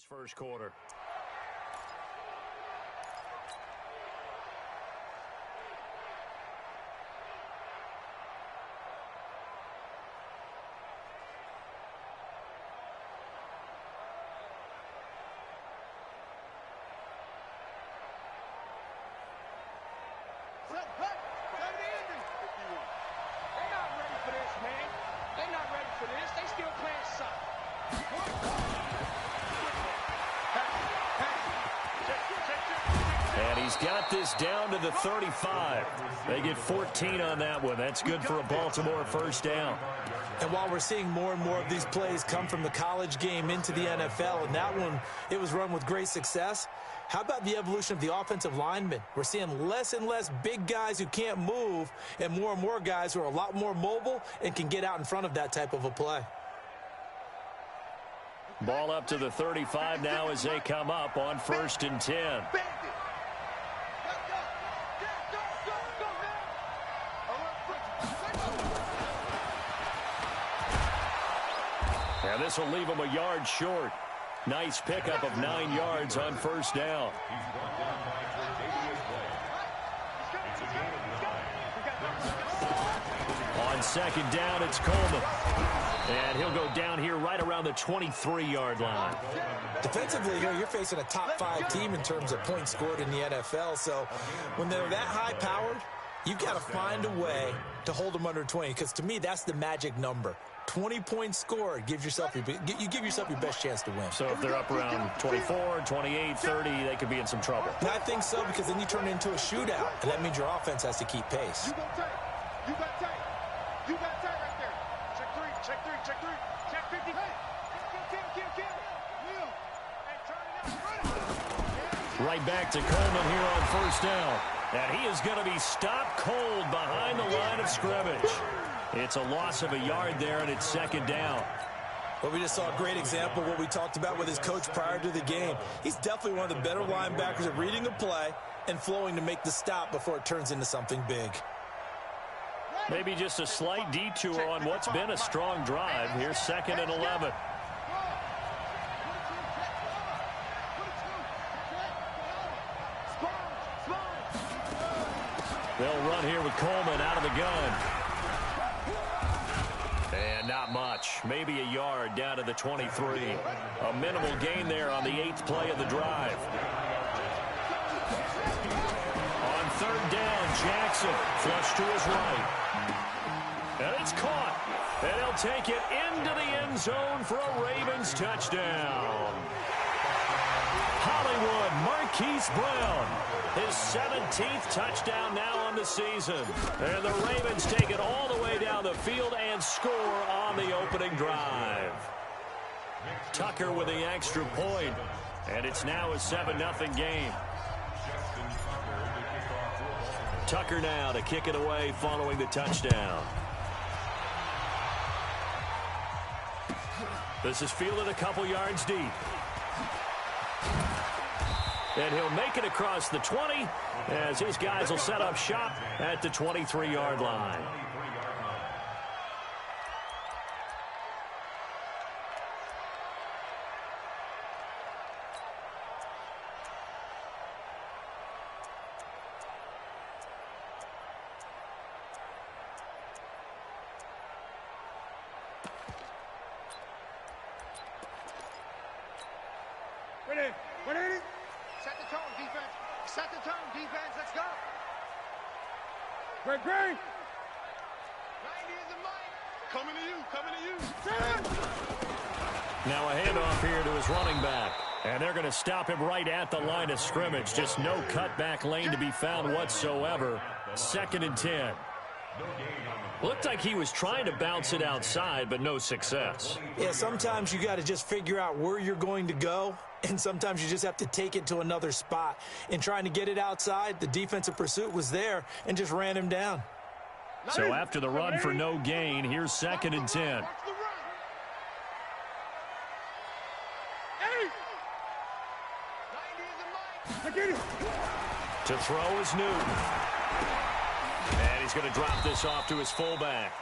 first quarter. And he's got this down to the 35. They get 14 on that one. That's good for a Baltimore first down. And while we're seeing more and more of these plays come from the college game into the NFL, and that one, it was run with great success, how about the evolution of the offensive linemen? We're seeing less and less big guys who can't move and more guys who are a lot more mobile and can get out in front of that type of a play. Ball up to the 35 now as they come up on 1st and 10. And this will leave him a yard short. Nice pickup of 9 yards on first down. On second down, it's Coleman. And he'll go down here right around the 23-yard line. Defensively here, you're facing a top 5 team in terms of points scored in the NFL. So when they're that high-powered, you've got to find a way to hold them under 20. Because to me, that's the magic number. 20 points scored, you give yourself your best chance to win. So if they're up around 24, 28, 30, they could be in some trouble. And I think so, because then you turn it into a shootout, and that means your offense has to keep pace. You got tight. You got tight right there. Check 3, check 3, check 3, check 50. Hey, kill. Wheel. And turn it out. Right back to Coleman here on first down. And he is going to be stopped cold behind the line of scrimmage. It's a loss of a yard there, and it's second down. Well, we just saw a great example of what we talked about with his coach prior to the game. He's definitely one of the better linebackers at reading the play and flowing to make the stop before it turns into something big. Maybe just a slight detour on what's been a strong drive. Here's 2nd and 11. They'll run here with Coleman out of the gun. And not much. Maybe a yard down to the 23. A minimal gain there on the 8th play of the drive. On 3rd down, Jackson flush to his right. And it's caught. And he'll take it into the end zone for a Ravens touchdown. Hollywood Marquise Brown, his 17th touchdown now on the season. And the Ravens take it all the way down the field and score on the opening drive. Tucker with the extra point, and it's now a 7-0 game. Tucker now to kick it away following the touchdown. This is fielded a couple yards deep. And he'll make it across the 20 as his guys will set up shop at the 23-yard line. Ready? Set the tone, defense. Set the tone, defense. Let's go. Great. 90 is the mic. Coming to you. Now a handoff here to his running back. And they're going to stop him right at the line of scrimmage. Just no cutback lane to be found whatsoever. 2nd and 10. Looked like he was trying to bounce it outside, but no success. Yeah, sometimes you got to just figure out where you're going to go, and sometimes you just have to take it to another spot. In trying to get it outside, the defensive pursuit was there and just ran him down. So after the run for no gain, here's 2nd and 10. To throw is Newton. And he's going to drop this off to his fullback.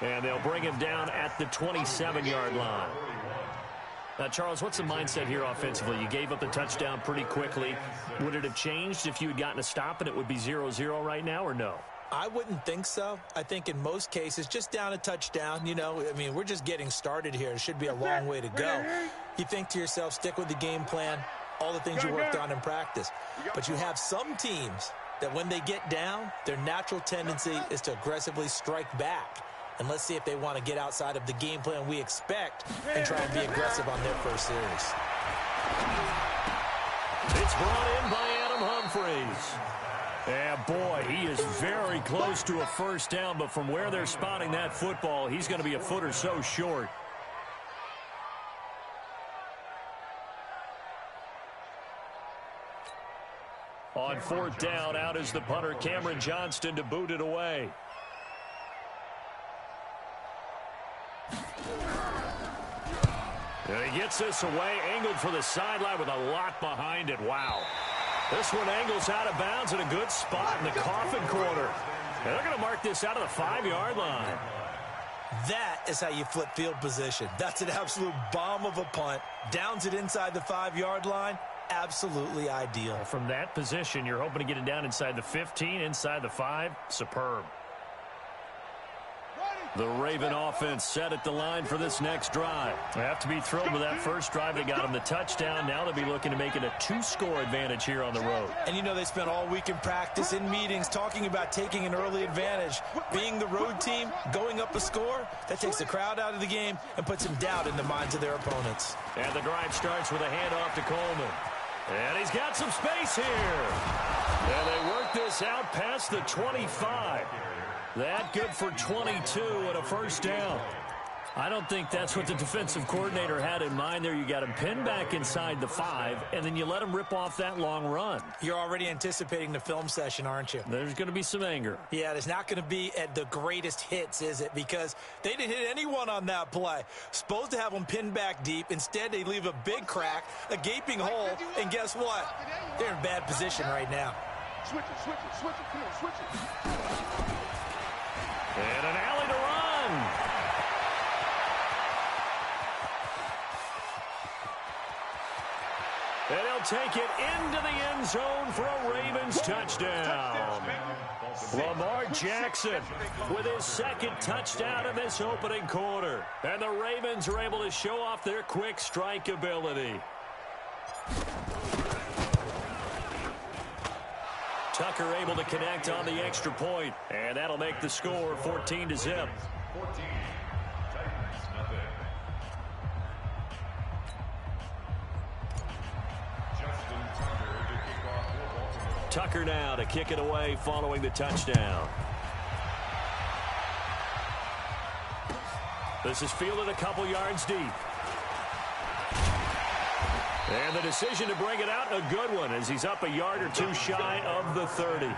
And they'll bring him down at the 27-yard line. Now, Charles, what's the mindset here offensively? You gave up the touchdown pretty quickly. Would it have changed if you had gotten a stop and it would be 0-0 right now, or no? I wouldn't think so. I think in most cases, just down a touchdown, we're just getting started here. It should be a long way to go. You think to yourself, stick with the game plan, all the things you worked on in practice. But you have some teams that when they get down, their natural tendency is to aggressively strike back. And let's see if they want to get outside of the game plan we expect and try and be aggressive on their first series. It's brought in by Adam Humphries. Yeah, boy, he is very close to a first down, but from where they're spotting that football, he's going to be a foot or so short. On fourth down, out is the punter, Cameron Johnston, to boot it away. And he gets this away, angled for the sideline with a lot behind it. Wow. This one angles out of bounds in a good spot in the coffin corner. And they're going to mark this out of the 5-yard line. That is how you flip field position. That's an absolute bomb of a punt. Downs it inside the 5-yard line. Absolutely ideal. From that position, you're hoping to get it down inside the 15, inside the 5. Superb. The Raven offense set at the line for this next drive. They have to be thrilled with that first drive. They got them the touchdown. Now they'll be looking to make it a 2-score advantage here on the road. And they spent all week in practice, in meetings, talking about taking an early advantage. Being the road team, going up a score, that takes the crowd out of the game and puts some doubt in the minds of their opponents. And the drive starts with a handoff to Coleman. And he's got some space here. And they work this out past the 25. That good for 22 and a first down. I don't think that's what the defensive coordinator had in mind there. You got him pinned back inside the 5, and then you let him rip off that long run. You're already anticipating the film session, aren't you? There's going to be some anger. Yeah, there's not going to be at the greatest hits, is it? Because they didn't hit anyone on that play. Supposed to have them pinned back deep. Instead, they leave a big crack, a gaping hole, and guess what? They're in bad position right now. Switch it. Come on, switch it. And an alley to run. And he'll take it into the end zone for a Ravens touchdown. Lamar Jackson with his second touchdown in this opening quarter. And the Ravens are able to show off their quick strike ability. Tucker able to connect on the extra point, and that'll make the score 14-0. Tucker now to kick it away following the touchdown. This is fielded a couple yards deep. And the decision to bring it out, a good one, as he's up a yard or two shy of the 30.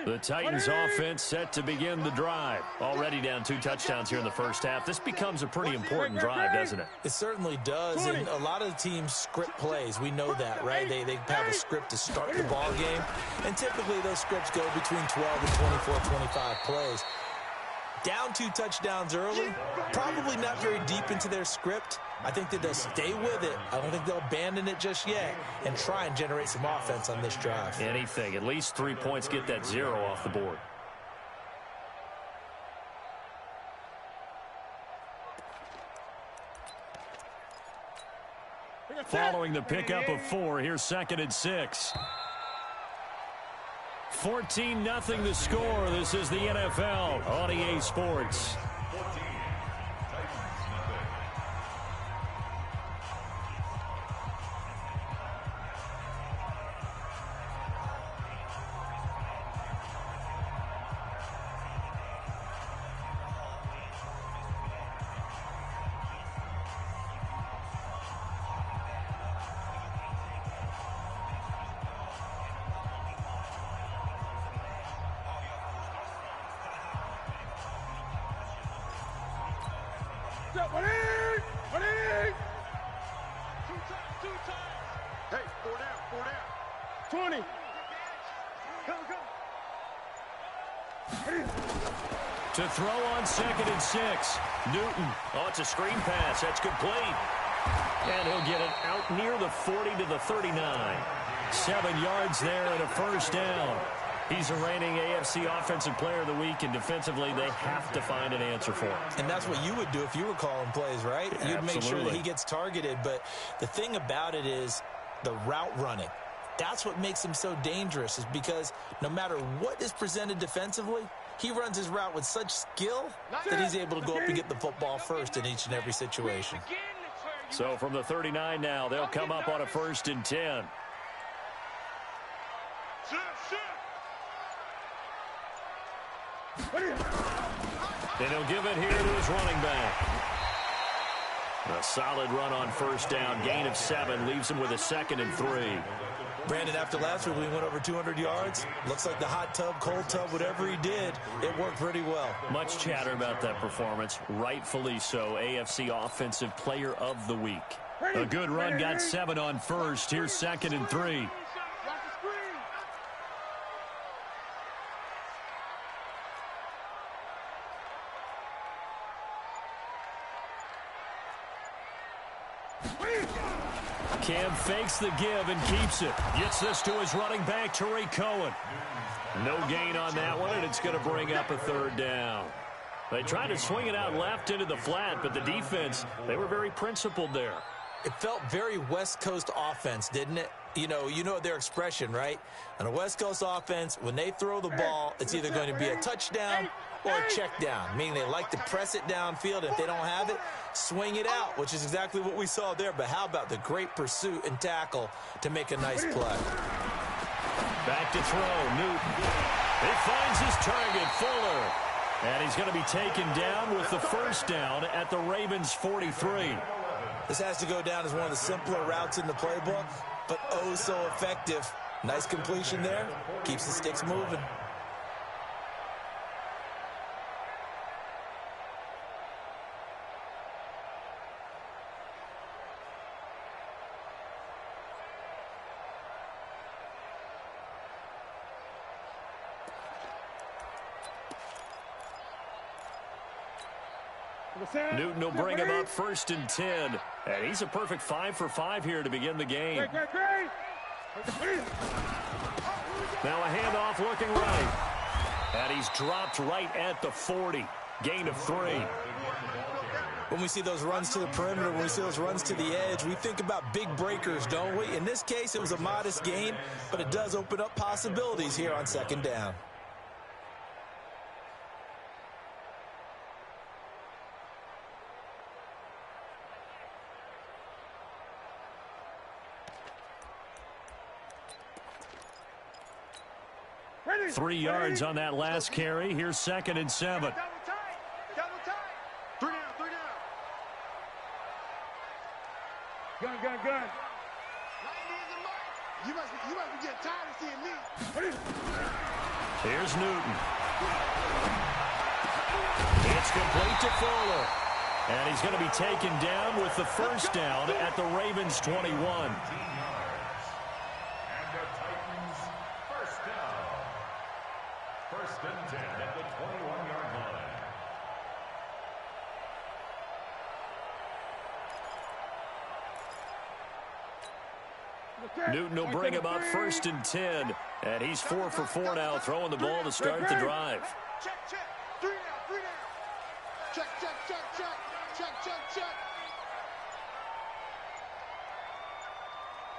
The Titans offense set to begin the drive. Already down 2 touchdowns here in the first half. This becomes a pretty important drive, doesn't it? It certainly does, and a lot of the teams script plays. We know that, right? They have a script to start the ball game, and typically those scripts go between 12 and 24, 25 plays. Down 2 touchdowns early, probably not very deep into their script. I think that they'll stay with it. I don't think they'll abandon it just yet and try and generate some offense on this drive. Anything. At least 3 points, get that 0 off the board. Following the pickup of 4, here's 2nd and 6. 14-0 the score. This is the NFL on EA Sports. Two times. Hey, 4 down. 20. Go. To throw on 2nd and 6. Newton. Oh, it's a screen pass. That's complete. And he'll get it out near the 40 to the 39. 7 yards there and a first down. He's a reigning AFC Offensive Player of the Week, and defensively they have to find an answer for him. And that's what you would do if you were calling plays, right? You'd make sure that he gets targeted. But the thing about it is the route running. That's what makes him so dangerous, is because no matter what is presented defensively, he runs his route with such skill that he's able to go up and get the football first in each and every situation. So from the 39 now, they'll come up on a 1st and 10. And he'll give it here to his running back. A solid run on 1st down. Gain of 7 leaves him with a 2nd and 3. Brandon, after last week, we went over 200 yards. Looks like the hot tub, cold tub, whatever he did, it worked pretty well. Much chatter about that performance. Rightfully so. AFC Offensive Player of the Week. A good run, got 7 on 1st. Here's 2nd and 3. Cam fakes the give and keeps it. Gets this to his running back, Tariq Cohen. No gain on that one, and it's going to bring up a 3rd down. They tried to swing it out left into the flat, but the defense, they were very principled there. It felt very West Coast offense, didn't it? You know their expression, right? On a West Coast offense, when they throw the ball, it's either going to be a touchdown or a check down, meaning they like to press it downfield. If they don't have it, swing it out, which is exactly what we saw there. But how about the great pursuit and tackle to make a nice play? Back to throw, Newton. He finds his target, Fuller. And he's going to be taken down with the 1st down at the Ravens' 43. This has to go down as one of the simpler routes in the playbook, but oh so effective. Nice completion there. Keeps the sticks moving. Newton will bring him up 1st and 10. And he's a perfect 5 for 5 here to begin the game. Now a handoff looking right. And he's dropped right at the 40. Gain of 3. When we see those runs to the perimeter, when we see those runs to the edge, we think about big breakers, don't we? In this case, it was a modest gain, but it does open up possibilities here on 2nd down. Ready. 3 yards on that last carry. Here's 2nd and 7. Double tight. Three down. Gun. You must be getting tired of seeing me. Here's Newton. It's complete to Fuller. And he's going to be taken down with the 1st down at the Ravens' 21. Newton will bring him up 1st and 10. And he's 4 for 4 now, throwing the ball to start the drive. Check. 3 down. Check.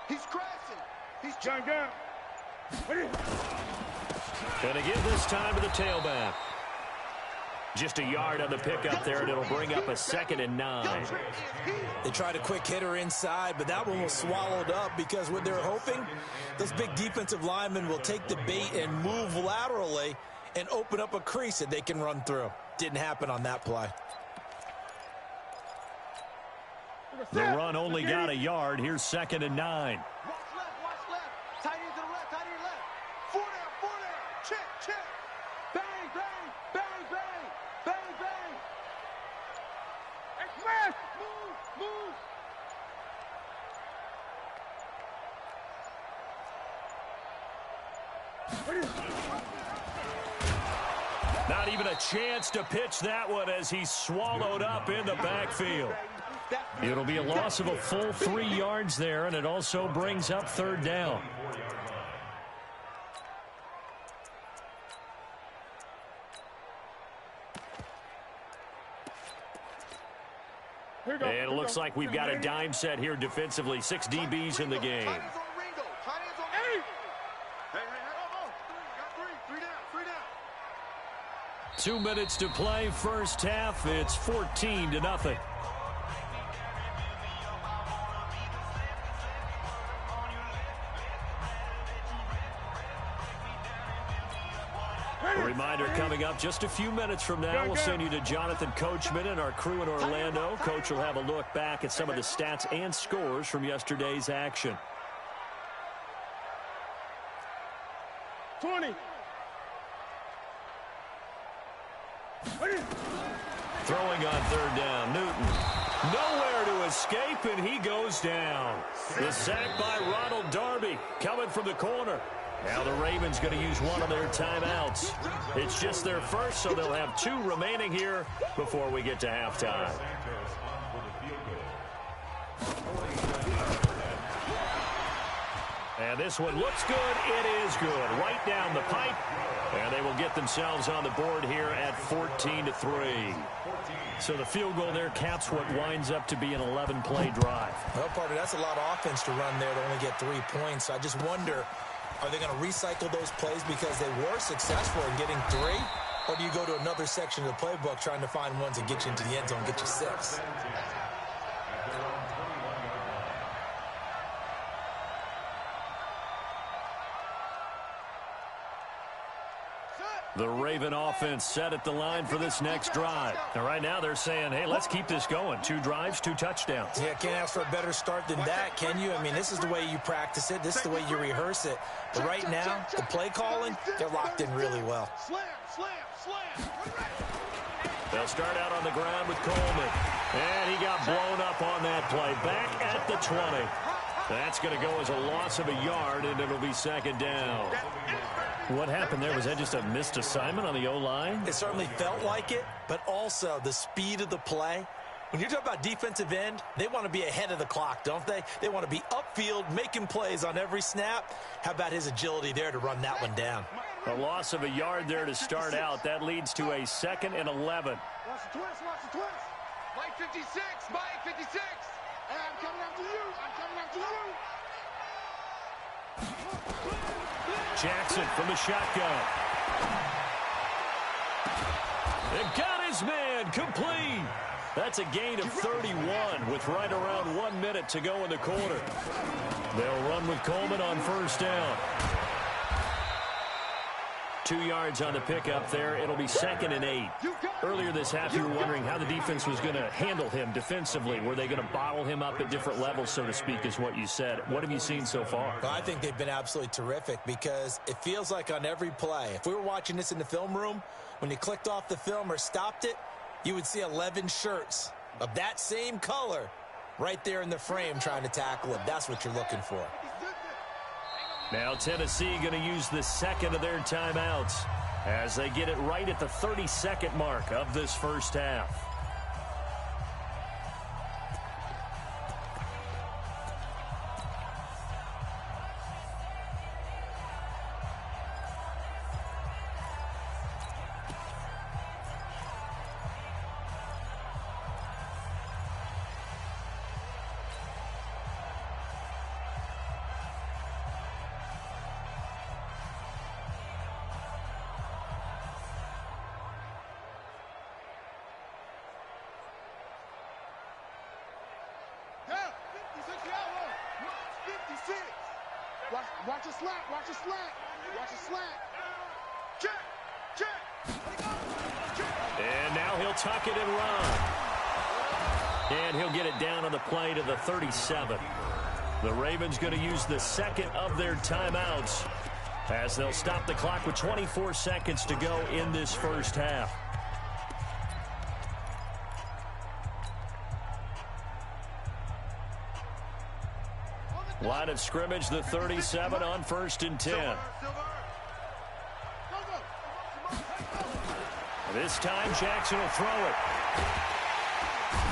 He's crashing. He's gun. Going to give this time to the tailback. Just a yard on the pickup there, and it'll bring up a 2nd and 9. They tried a quick hitter inside, but that one was swallowed up because what they're hoping, those big defensive linemen will take the bait and move laterally and open up a crease that they can run through. Didn't happen on that play. The run only got a yard. Here's 2nd and 9. Watch left. Tight end to the left. 4 down. Check. Bang. Not even a chance to pitch that one as he's swallowed up in the backfield. It'll be a loss of a full 3 yards there, and it also brings up third down. And it looks like we've got a dime set here defensively. 6 DBs in the game. 2 minutes to play, first half. It's 14-0. A reminder coming up just a few minutes from now. We'll send you to Jonathan Coachman and our crew in Orlando. Coach will have a look back at some of the stats and scores from yesterday's action. 20. Throwing on third down, Newton. Nowhere to escape, and he goes down. The sack by Ronald Darby coming from the corner. Now the Ravens going to use one of their timeouts. It's just their first, so they'll have 2 remaining here before we get to halftime. And this one looks good. It is good. Right down the pipe. And they will get themselves on the board here at 14-3. So the field goal there caps what winds up to be an 11-play drive. Well, partner, that's a lot of offense to run there to only get 3 points. I just wonder, are they going to recycle those plays because they were successful in getting 3? Or do you go to another section of the playbook trying to find ones that get you into the end zone, get you 6? The Raven offense set at the line for this next drive. And right now they're saying, hey, let's keep this going. 2 drives, 2 touchdowns. Yeah, can't ask for a better start than that, can you? I mean, this is the way you practice it. This is the way you rehearse it. But right now, the play calling, they're locked in really well. They'll start out on the ground with Coleman. And he got blown up on that play. Back at the 20. That's going to go as a loss of a yard, and it'll be second down. What happened there? Was that just a missed assignment on the O-line? It certainly felt like it, but also the speed of the play. When you're talking about defensive end, they want to be ahead of the clock, don't they? They want to be upfield, making plays on every snap. How about his agility there to run that one down? A loss of a yard there to start out. That leads to a 2nd and 11. Watch the twist, watch the twist. Mike 56, Mike 56. Hey, I'm coming after you. I'm coming after you. Jackson from the shotgun. They got his man complete. That's a gain of 31 with right around 1 minute to go in the quarter. They'll run with Coleman on first down. 2 yards on the pickup there. It'll be 2nd and 8. Earlier this half, you were wondering how the defense was going to handle him defensively. Were they going to bottle him up at different levels, so to speak, is what you said. What have you seen so far? Well, I think they've been absolutely terrific because it feels like on every play, if we were watching this in the film room, when you clicked off the film or stopped it, you would see 11 shirts of that same color right there in the frame trying to tackle him. That's what you're looking for. Now Tennessee going to use the 2nd of their timeouts as they get it right at the 30-second mark of this first half. Watch a slack, watch a slack, watch a slack. Check, check. And now he'll tuck it and run. And he'll get it down on the play to the 37. The Ravens going to use the 2nd of their timeouts as they'll stop the clock with 24 seconds to go in this first half. Line of scrimmage, the 37 on 1st and 10. This time, Jackson will throw it.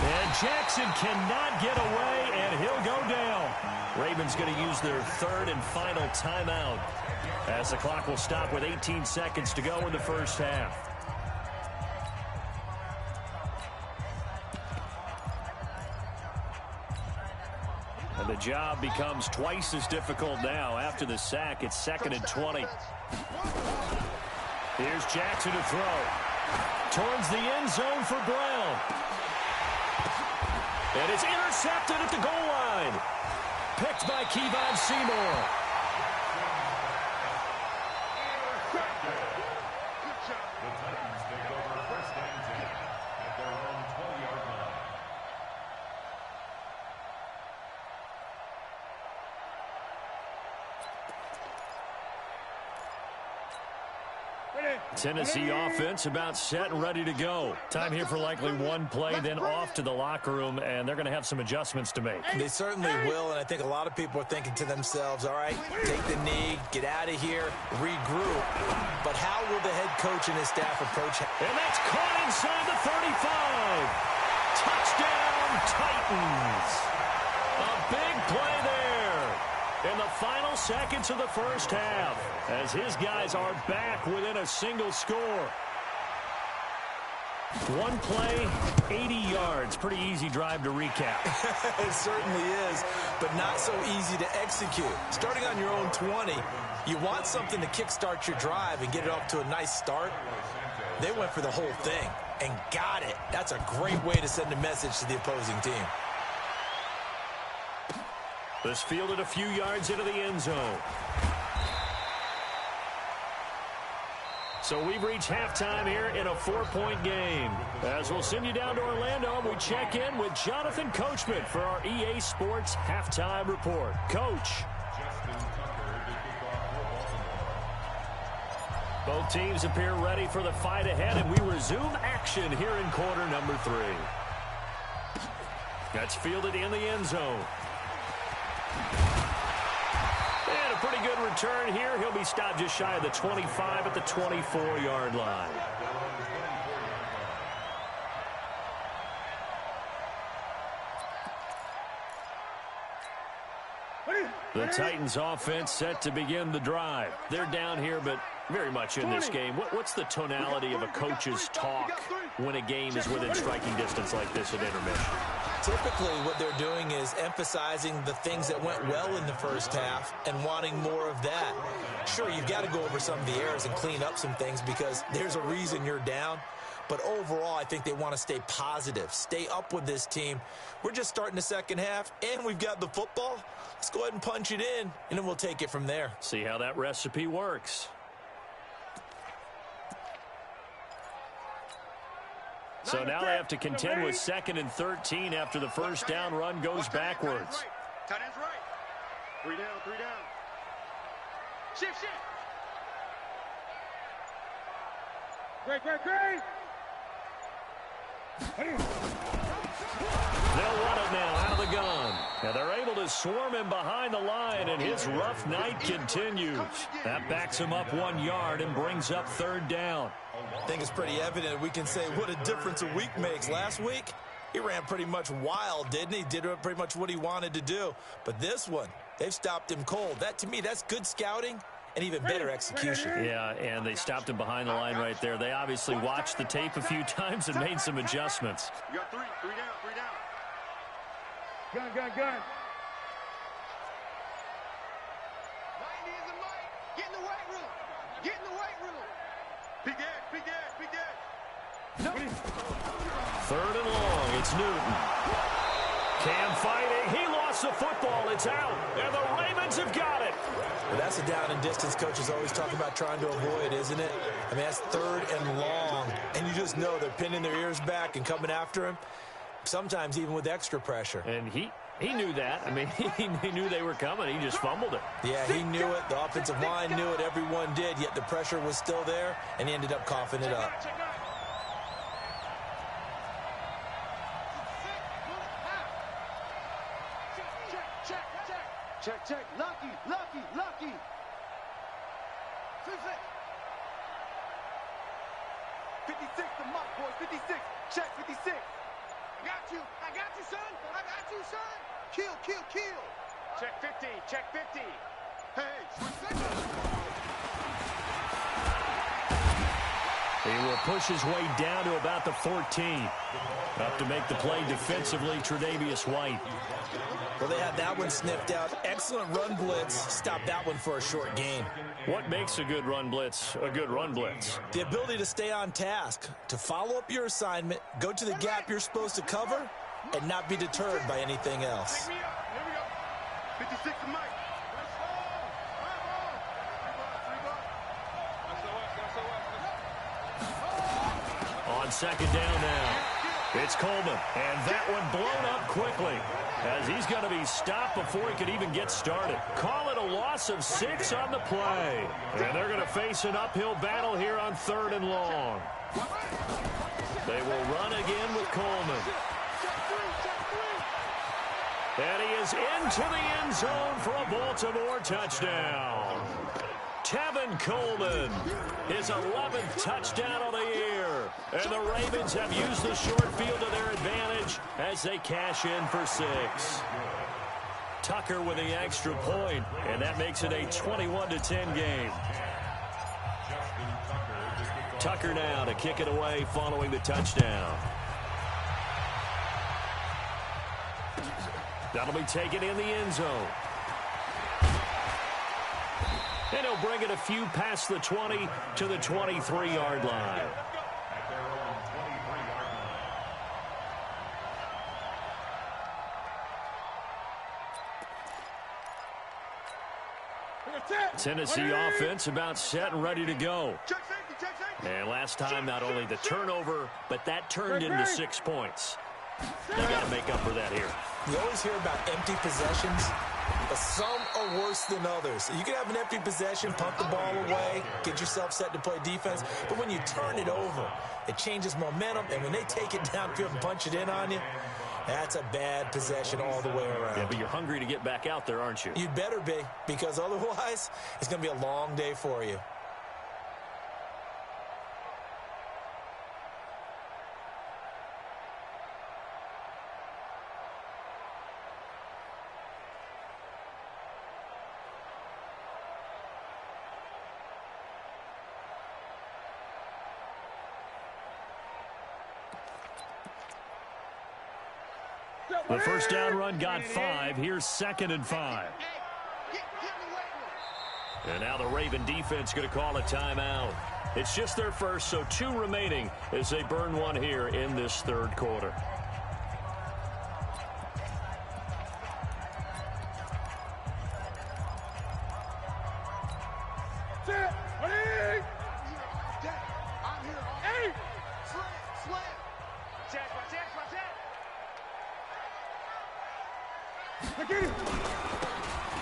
And Jackson cannot get away, and he'll go down. Ravens going to use their 3rd and final timeout as the clock will stop with 18 seconds to go in the first half. And the job becomes twice as difficult now. After the sack, it's 2nd and 20. Here's Jackson to throw. Towards the end zone for Brown. And it's intercepted at the goal line. Picked by Kevon Seymour. Tennessee offense about set and ready to go. Time here for likely one play, then off to the locker room, and they're going to have some adjustments to make. They certainly will, and I think a lot of people are thinking to themselves, all right, take the knee, get out of here, regroup. But how will the head coach and his staff approach it? And that's caught inside the 35. Touchdown, Titans. A big play there in the final seconds of the first half, as his guys are back within a single score. One play, 80 yards. Pretty easy drive to recap. It certainly is, but not so easy to execute. Starting on your own 20, you want something to kickstart your drive and get it off to a nice start. They went for the whole thing and got it. That's a great way to send a message to the opposing team. This fielded a few yards into the end zone. So we've reached halftime here in a 4-point game. As we'll send you down to Orlando, and we check in with Jonathan Coachman for our EA Sports Halftime Report. Coach. Both teams appear ready for the fight ahead, and we resume action here in quarter number 3. That's fielded in the end zone. And a pretty good return here. He'll be stopped just shy of the 25 at the 24-yard line. The Titans offense set to begin the drive. They're down here, but very much in this game. What's the tonality of a coach's talk when a game is within striking distance like this at intermission? Typically, what they're doing is emphasizing the things that went well in the first half and wanting more of that. Sure, you've got to go over some of the errors and clean up some things because there's a reason you're down. But overall, I think they want to stay positive, stay up with this team. We're just starting the second half, and we've got the football. Let's go ahead and punch it in, and then we'll take it from there. See how that recipe works. So now they have to contend with 2nd and 13 after the first down run goes backwards. Tight end's right. 3 down, 3 down. Shift, shift. Great. They'll run it now out of the gun. And they're able to swarm him behind the line, and his rough night continues. That backs him up 1 yard and brings up 3rd down. I think it's pretty evident. We can say what a difference a week makes. Last week, he ran pretty much wild, didn't he? Did pretty much what he wanted to do. But this one, they've stopped him cold. That, to me, that's good scouting and even better execution. Yeah, and they stopped him behind the line right there. They obviously watched the tape a few times and made some adjustments. You got 3 down, 3 down. Gun. 90 is the mic. Get in the weight room. Get in the weight room. Big Ed. 3rd and long. It's Newton. Cam fighting. He lost the football. It's out. And the Ravens have got it. Well, that's a down and distance coaches always talk about trying to avoid, isn't it? I mean, that's 3rd and long. And you just know they're pinning their ears back and coming after him, sometimes even with extra pressure. And he knew that. I mean, he knew they were coming. He just fumbled it. Yeah, he knew it. The offensive line knew it. Everyone did. Yet the pressure was still there, and he ended up coughing it up. Check, check. Lucky, lucky, lucky. 56, the mark, boys. 56. Check, 56. I got you, son. I got you, son. Kill, kill, kill. Check 50, check 50. Hey, switch that. He will push his way down to about the 14. Up to make the play defensively, Tre'Davious White. Well, they had that one sniffed out. Excellent run blitz. Stopped that one for a short gain. What makes a good run blitz a good run blitz? The ability to stay on task, to follow up your assignment, go to the gap you're supposed to cover, and not be deterred by anything else. Pick me up. Here we go. 56 to Mike. On second down now, it's Coleman, and that one blown up quickly as he's going to be stopped before he could even get started. Call it a loss of 6 on the play, and they're going to face an uphill battle here on 3rd and long. They will run again with Coleman. And he is into the end zone for a Baltimore touchdown. Tevin Coleman, his 11th touchdown of the year. And the Ravens have used the short field to their advantage as they cash in for 6. Tucker with the extra point, and that makes it a 21-10 game. Tucker now to kick it away following the touchdown. That'll be taken in the end zone. And he'll bring it a few past the 20 to the 23-yard line. Tennessee offense about set and ready to go. And last time, not only the turnover, but that turned into 6 points. They got to make up for that here. You always hear about empty possessions, but some are worse than others. You can have an empty possession, pump the ball away, get yourself set to play defense, but when you turn it over, it changes momentum, and when they take it downfield and punch it in on you, that's a bad possession all the way around. Yeah, but you're hungry to get back out there, aren't you? You'd better be, because otherwise, it's going to be a long day for you. The first down run got 5. Here's 2nd and 5. And now the Raven defense going to call a timeout. It's just their first, so 2 remaining as they burn one here in this 3rd quarter.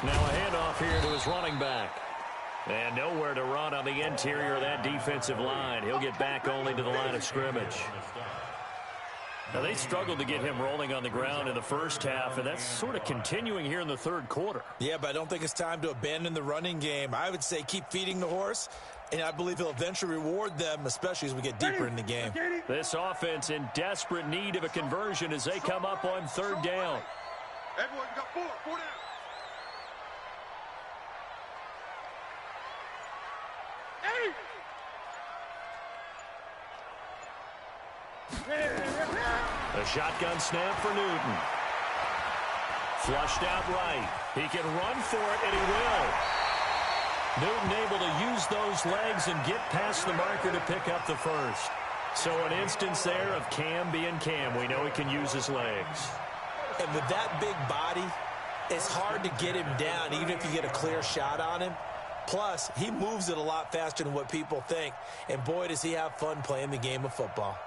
Now a handoff here to his running back. And nowhere to run on the interior of that defensive line. He'll get back only to the line of scrimmage. Now they struggled to get him rolling on the ground in the first half, and that's sort of continuing here in the 3rd quarter. Yeah, but I don't think it's time to abandon the running game. I would say keep feeding the horse, and I believe he'll eventually reward them, especially as we get deeper in the game. This offense in desperate need of a conversion as they come up on 3rd down. Everyone, you got 4 down. A shotgun snap for Newton. Flushed out right. He can run for it, and he will. Newton able to use those legs and get past the marker to pick up the first. So an instance there of Cam being Cam. We know he can use his legs. And with that big body, it's hard to get him down, even if you get a clear shot on him. Plus, he moves it a lot faster than what people think. And boy, does he have fun playing the game of football.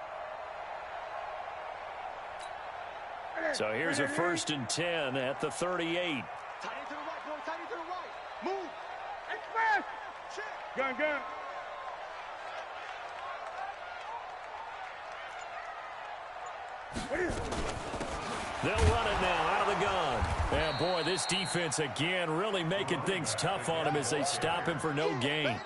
So here's a 1st and 10 at the 38. Tight end to the right, boy. Tight end to the right. Move. Express. Check. Gun. What is it? They'll run it now out of the gun. And boy, this defense again really making things tough on him as they stop him for no gain.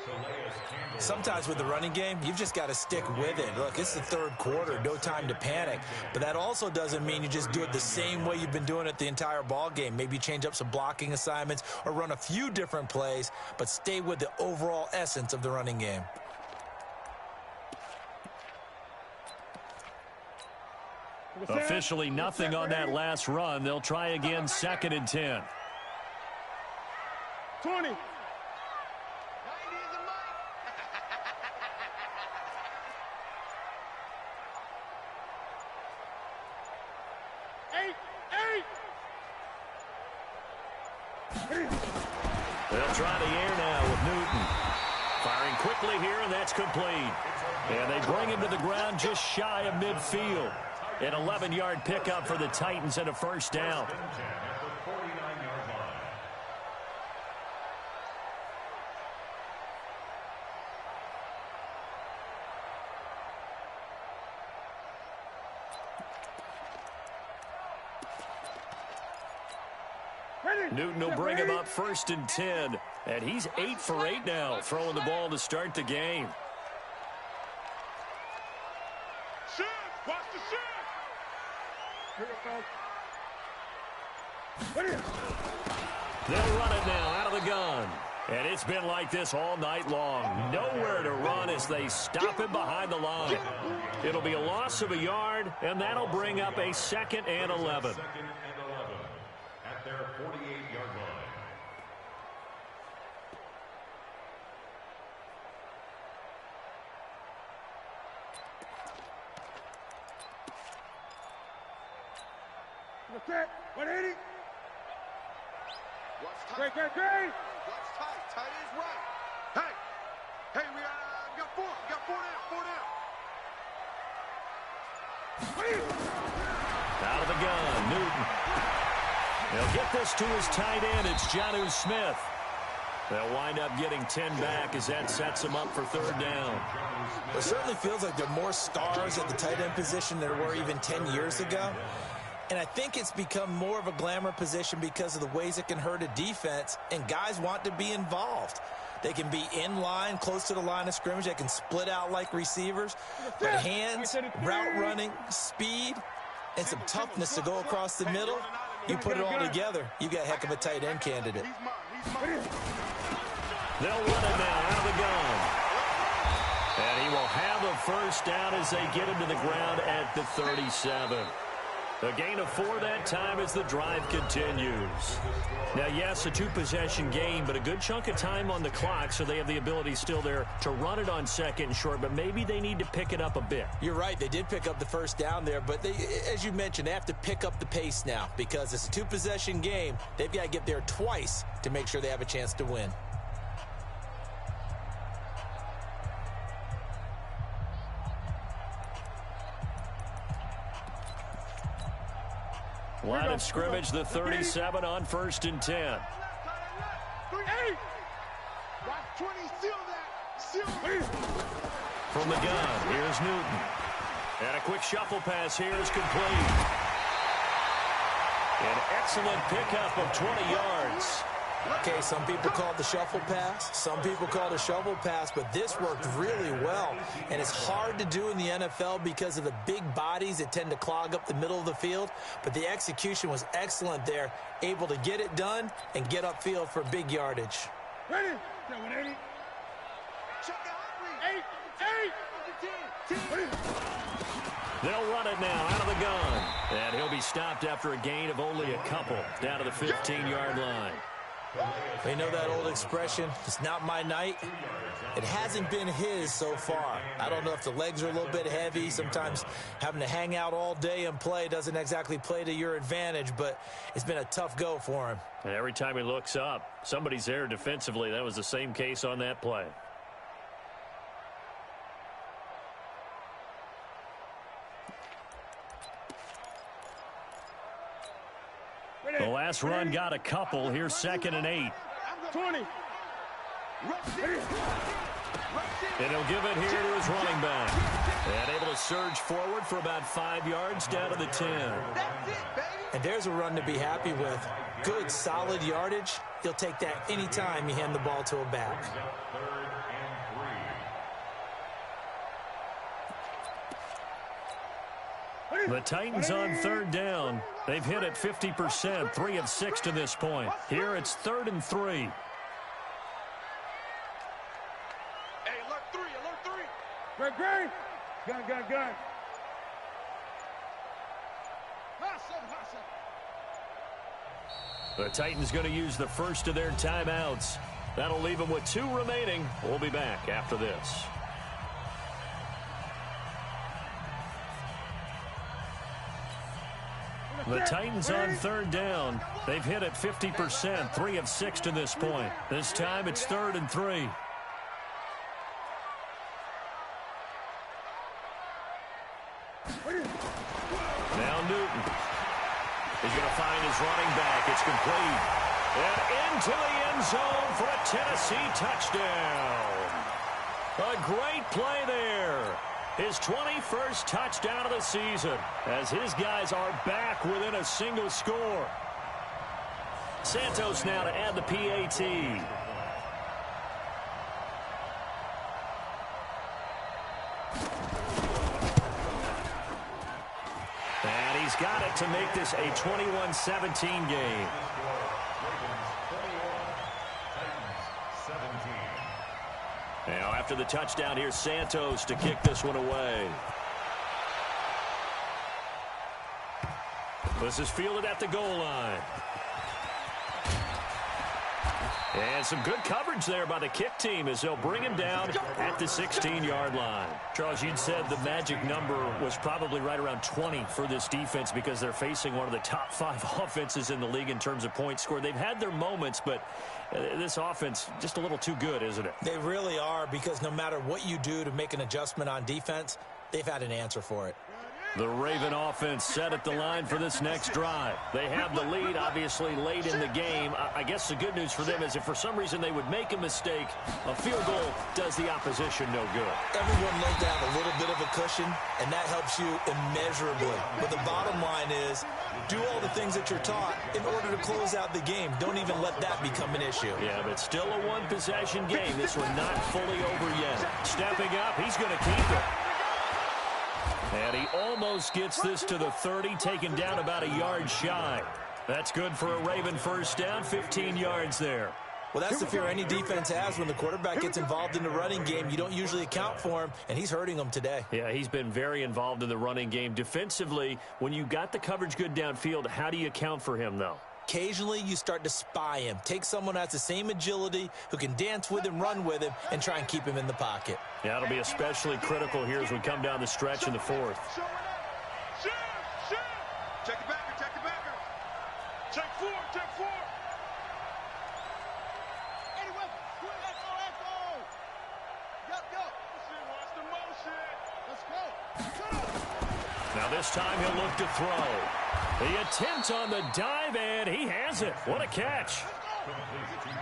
Sometimes with the running game, you've just got to stick with it. Look, it's the third quarter, no time to panic. But that also doesn't mean you just do it the same way you've been doing it the entire ball game. Maybe change up some blocking assignments or run a few different plays, but stay with the overall essence of the running game. Officially nothing on that last run. They'll try again, 2nd and 10. 20. They'll try the air now with Newton. Firing quickly here, and that's complete. And they bring him to the ground just shy of midfield. An 11-yard pickup for the Titans and a first down. Newton will bring him up 1st and 10. And he's 8 for 8 now, throwing the ball to start the game. Watch the They'll run it now out of the gun. And it's been like this all night long. Nowhere to run as they stop him behind the line. It'll be a loss of a yard, and that'll bring up a 2nd and 11. At their 48-yard line. Set. 180. Watch tight. Great. Watch tight. Tight is right. Hey, we got 4. We got 4 down. Out of the gun, Newton. They'll get this to his tight end. It's Jonnu Smith. They'll wind up getting 10 back as that sets them up for 3rd down. It certainly feels like there are more stars at the tight end position than there were even 10 years ago. And I think it's become more of a glamour position because of the ways it can hurt a defense, and guys want to be involved. They can be in line, close to the line of scrimmage. They can split out like receivers. But hands, route running, speed, and some toughness to go across the middle, you put it all together, you got a heck of a tight end candidate. They'll run it now out of the gun. And he will have a first down as they get him to the ground at the 37. A gain of 4 that time as the drive continues. Now, yes, a 2-possession game, but a good chunk of time on the clock, so they have the ability still there to run it on 2nd and short, but maybe they need to pick it up a bit. You're right. They did pick up the first down there, but they, as you mentioned, they have to pick up the pace now because it's a 2-possession game. They've got to get there twice to make sure they have a chance to win. Line of scrimmage, the 37 on 1st and 10. 8. Watch 20, seal that. From the gun, here's Newton. And a quick shuffle pass here is complete. An excellent pickup of 20 yards. Okay, some people call it the shuffle pass. Some people call it a shovel pass, but this worked really well. And it's hard to do in the NFL because of the big bodies that tend to clog up the middle of the field. But the execution was excellent there, able to get it done and get upfield for big yardage. Ready? 180. Check out. 8. They'll run it now out of the gun. And he'll be stopped after a gain of only a couple down to the 15-yard line. They know that old expression, it's not my night. It hasn't been his so far. I don't know if the legs are a little bit heavy. Sometimes having to hang out all day and play doesn't exactly play to your advantage, but it's been a tough go for him. And every time he looks up, somebody's there defensively. That was the same case on that play. The last run got a couple. Here's 2nd and 8. 20. And he'll give it here to his running back. And able to surge forward for about 5 yards down to the 10. And there's a run to be happy with. good, solid yardage, he'll take that anytime you hand the ball to a back. The Titans on third down. They've hit it 50%, 3 of 6 to this point. Here it's 3rd and 3. Hey, alert 3, alert 3. Great. Gun. The Titans going to use the first of their timeouts. That'll leave them with 2 remaining. We'll be back after this. The Titans on third down. They've hit it 50%, 3 of 6 to this point. This time it's 3rd and 3. Now Newton. He's going to find his running back. It's complete. And into the end zone for a Tennessee touchdown. A great play there. His 21st touchdown of the season as his guys are back within a single score. Santos now to add the PAT. And he's got it to make this a 21-17 game. Now after the touchdown, here's Santos to kick this one away. This is fielded at the goal line. And some good coverage there by the kick team as they'll bring him down at the 16-yard line. Charles, you'd said the magic number was probably right around 20 for this defense because they're facing one of the top 5 offenses in the league in terms of points scored. They've had their moments, but this offense just a little too good, isn't it? They really are, because no matter what you do to make an adjustment on defense, they've had an answer for it. The Raven offense set at the line for this next drive. They have the lead, obviously, late in the game. I guess the good news for them is if for some reason they would make a mistake, a field goal does the opposition no good. Everyone knows they have a little bit of a cushion, and that helps you immeasurably. But the bottom line is, do all the things that you're taught in order to close out the game. Don't even let that become an issue. Yeah, but still a one-possession game. This one not fully over yet. Stepping up, he's going to keep it. And he almost gets this to the 30, taken down about a yard shy. That's good for a Raven first down, 15 yards there. Well, that's the fear any defense has when the quarterback gets involved in the running game. You don't usually account for him, and he's hurting them today. Yeah, he's been very involved in the running game. Defensively, when you got the coverage good downfield, how do you account for him, though? Occasionally, you start to spy him. Take someone who has the same agility, who can dance with him, run with him, and try and keep him in the pocket. Yeah, it'll be especially critical here as we come down the stretch in the 4th. Check the backer, check the backer. Check 4, check 4. Anyway, let's go. Yup. Watch the motion. Let's go. Now this time he'll look to throw. The attempt on the dive, and he has it. What a catch.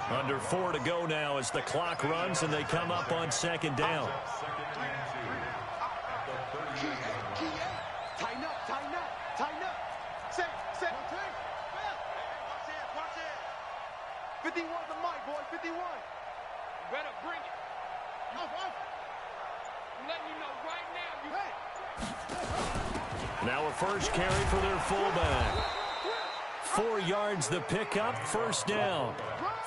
Under 4 to go now as the clock runs and they come up on 2nd down. Tighten up. Set. Watch it. 51 the mic, boy, 51. Better bring it. Off. I'm letting you know right now. Now a first carry for their fullback. 4 yards the pickup, first down.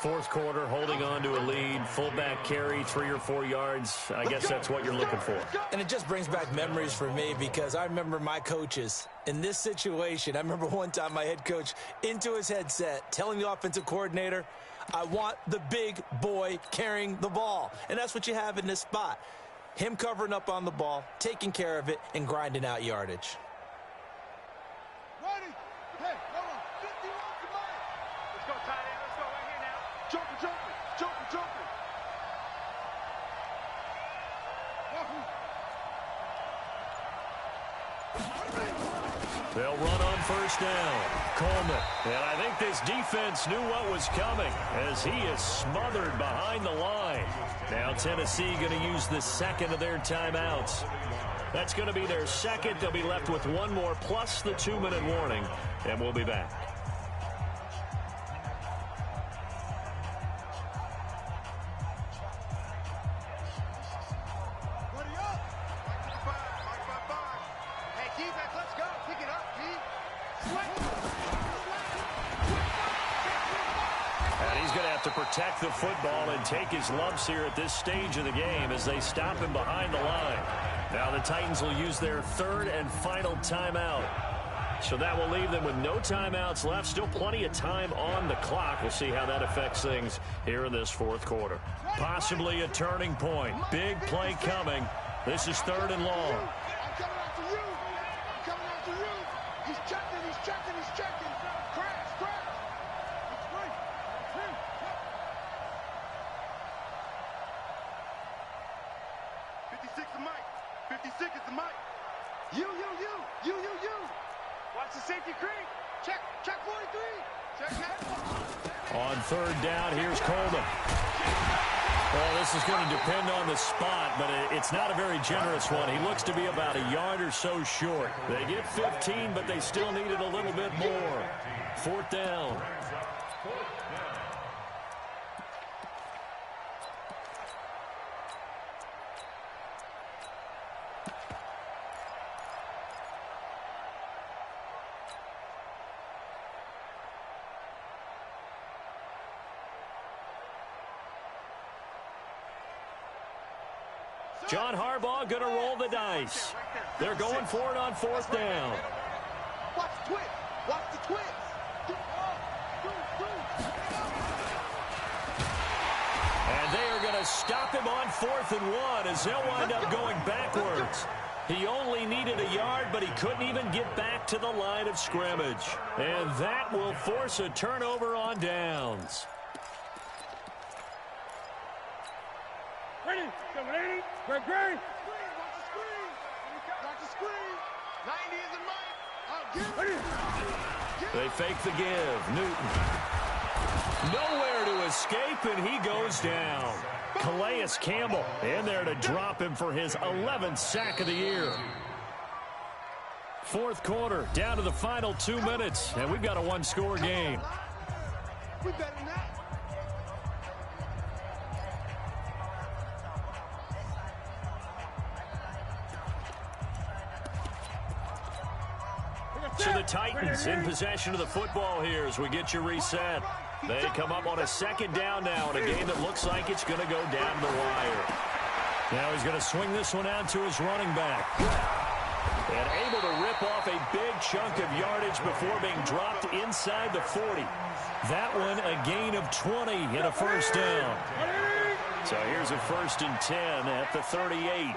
4th quarter, holding on to a lead. Fullback carry, 3 or 4 yards. I guess that's what you're looking for. And it just brings back memories for me because I remember my coaches in this situation. I remember one time my head coach into his headset telling the offensive coordinator, I want the big boy carrying the ball. And that's what you have in this spot. Him covering up on the ball, taking care of it, and grinding out yardage. Ready? Hey, hold on. 51 to mine. Let's go, tight end. Let's go right here now. Jumping. They'll run on first down. Coleman. And I think this defense knew what was coming as he is smothered behind the line. Now Tennessee going to use the 2nd of their timeouts. That's going to be their 2nd. They'll be left with 1 more plus the 2-minute warning, and we'll be back. have to protect the football and take his lumps here at this stage of the game as they stop him behind the line. Now the Titans will use their third and final timeout. So that will leave them with no timeouts left. Still plenty of time on the clock. We'll see how that affects things here in this fourth quarter. Possibly a turning point. Big play coming. This is third and long. I'm coming after you. I'm coming after you. He's checking, he's checking, he's checking. Crash, crash. It's free. It's him. 56 is Mike. 56 is the Mike. You. Watch the safety creep. Check 43. Check that. On third down, here's Coleman. Well, this is going to depend on the spot, but it's not a very generous one. He looks to be about a yard or so short. They get 15, but they still needed a little bit more. Fourth down. John Harbaugh going to roll the dice. They're going for it on fourth down. Watch the twist. Watch the twist. And they are going to stop him on 4th and 1 as they'll wind up going backwards. He only needed a yard, but he couldn't even get back to the line of scrimmage. And that will force a turnover on downs. Ready, 780, great. Watch the screen. Watch the screen. 90 is the Mike. They fake the give. Newton. Nowhere to escape, and he goes down. Calais Campbell in there to drop him for his 11th sack of the year. Fourth quarter, down to the final 2 minutes, and we've got a one-score game. We better than that. So the Titans in possession of the football here as we get you reset. They come up on a second down now in a game that looks like it's going to go down the wire. Now he's going to swing this one out to his running back. And able to rip off a big chunk of yardage before being dropped inside the 40. That one a gain of 20 and a first down. So here's a 1st and 10 at the 38.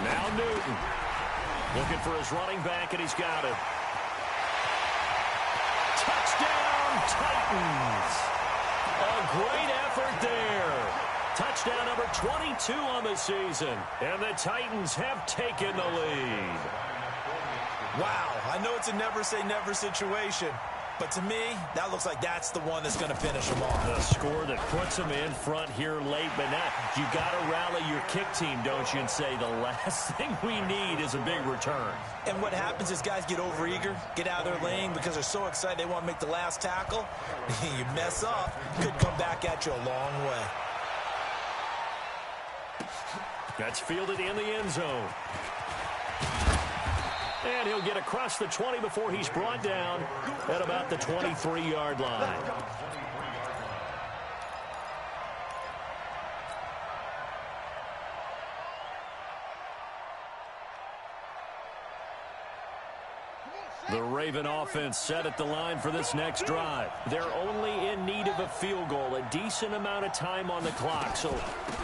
Now Newton. Looking for his running back, and he's got it. Touchdown, Titans. A great effort there. Touchdown number 22 on the season, and the Titans have taken the lead. Wow, I know it's a never-say-never situation, but to me, that looks like that's the one that's going to finish them off. The score that puts them in front here late, but now you got to rally your kick team, don't you, and say the last thing we need is a big return. And what happens is guys get overeager, get out of their lane because they're so excited they want to make the last tackle. You mess up, could come back at you a long way. That's fielded in the end zone. And he'll get across the 20 before he's brought down at about the 23-yard line. The Raven offense set at the line for this next drive. They're only in need of a field goal, a decent amount of time on the clock. So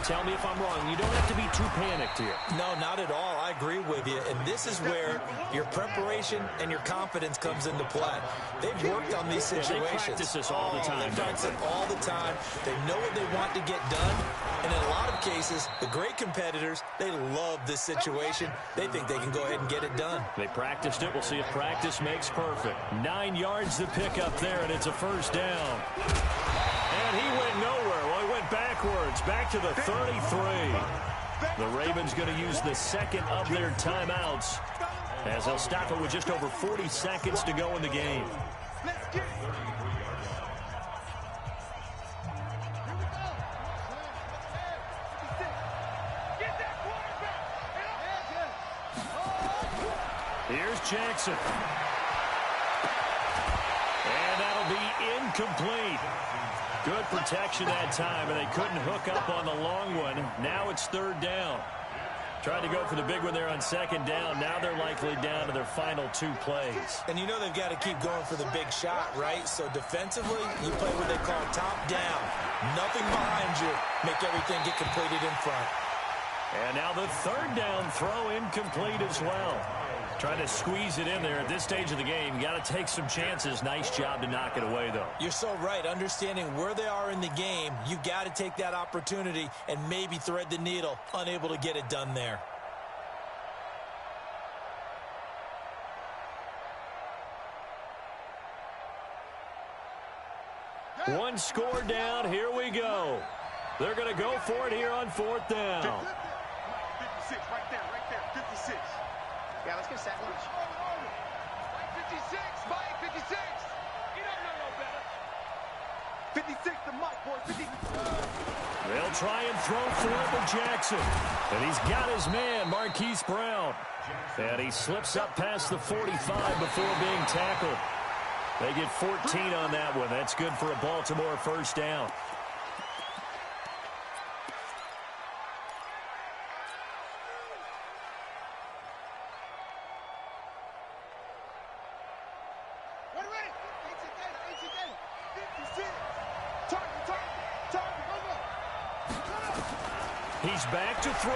tell me if I'm wrong. You don't have to be too panicked here. No, not at all. I agree with you. And this is where your preparation and your confidence comes into play. They've worked on these situations. They practice this all the time. They practice it all the time. They know what they want to get done. And in a lot of cases, the great competitors, they love this situation. They think they can go ahead and get it done. They practiced it. We'll see if practice makes perfect. 9 yards to pick up there, and it's a first down. And he went nowhere. Well, he went backwards, back to the 33. The Ravens going to use the second of their timeouts as they'll stop it with just over 40 seconds to go in the game. Here's Jackson. And that'll be incomplete. Good protection that time, and they couldn't hook up on the long one. Now it's third down. Tried to go for the big one there on second down. Now they're likely down to their final 2 plays. And you know they've got to keep going for the big shot, right? So defensively, you play what they call top down. Nothing behind you. Make everything get completed in front. And now the third down throw incomplete as well. Trying to squeeze it in there at this stage of the game. You got to take some chances. Nice job to knock it away, though. You're so right. Understanding where they are in the game, you got to take that opportunity and maybe thread the needle. Unable to get it done there. One score down. Here we go. They're going to go for it here on fourth down. 56, right there, 56. Yeah, let's get a sack lunch. Mike 56, Mike 56. You don't know no better. 56 to Mike, boys. 56. They'll try and throw for it to Jackson. And he's got his man, Marquise Brown. And he slips up past the 45 before being tackled. They get 14 on that one. That's good for a Baltimore first down. He's back to throw.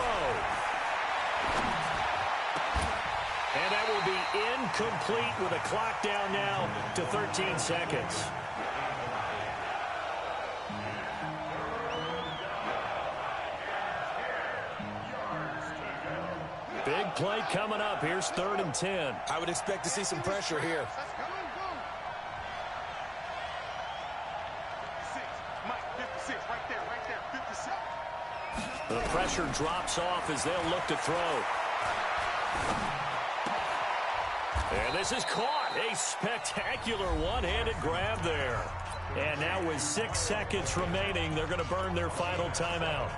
And that will be incomplete with a clock down now to 13 seconds. Big play coming up. Here's 3rd and 10. I would expect to see some pressure here. The pressure drops off as they'll look to throw. And this is caught. A spectacular one-handed grab there. And now with 6 seconds remaining, they're going to burn their final timeout.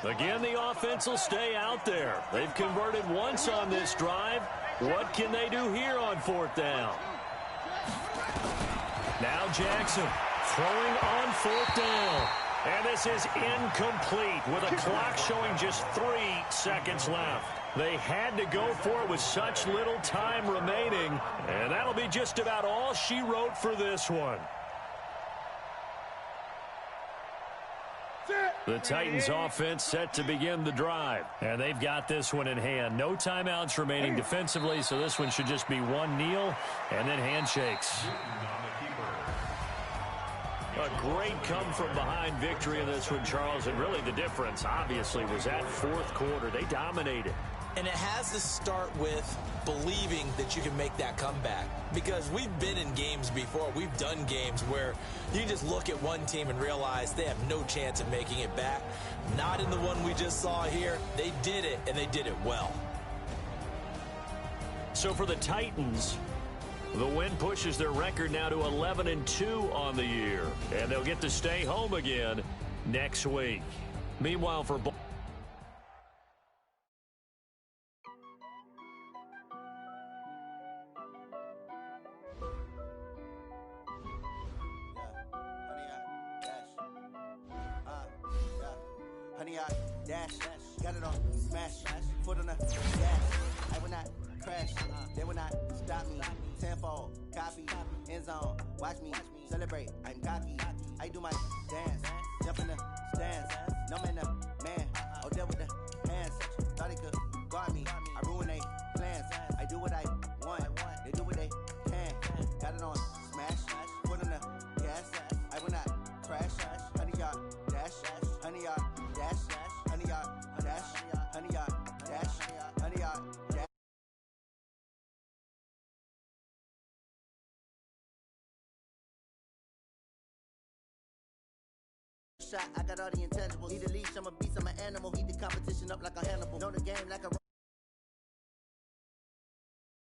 Again, the offense will stay out there. They've converted once on this drive. What can they do here on 4th down? Now Jackson throwing on 4th down. And this is incomplete with a clock showing just 3 seconds left. They had to go for it with such little time remaining. And that'll be just about all she wrote for this one. The Titans offense set to begin the drive. And they've got this one in hand. No timeouts remaining defensively, so this one should just be one kneel and then handshakes. A great come-from-behind victory in this one, Charles. And really the difference, obviously, was that 4th quarter. They dominated. And it has to start with believing that you can make that comeback. Because we've been in games before. We've done games where you just look at one team and realize they have no chance of making it back. Not in the one we just saw here. They did it, and they did it well. So for the Titans, the win pushes their record now to 11-2 on the year. And they'll get to stay home again next week. Meanwhile, for Honey, I dash, got it on smash, foot on the gas. I will not crash, they will not stop me. Tenfold, copy, end zone, watch me celebrate. I'm cocky, I do my dance, jump in the stands. No man, man, oh deal with the hands. Thought he could guard me, I ruin they plans. I do what I want, they do what they can. Got it on smash, foot on the gas. I will not crash, honey, y'all dash, honey, y'all. Dash, honey, y'all, dash, honey, y'all, dash, honey, y'all, dash. Shot, I got all the intangibles. Need a leash, I'm a beast, I'm an animal. Heat the competition up like a Hannibal. Know the game like a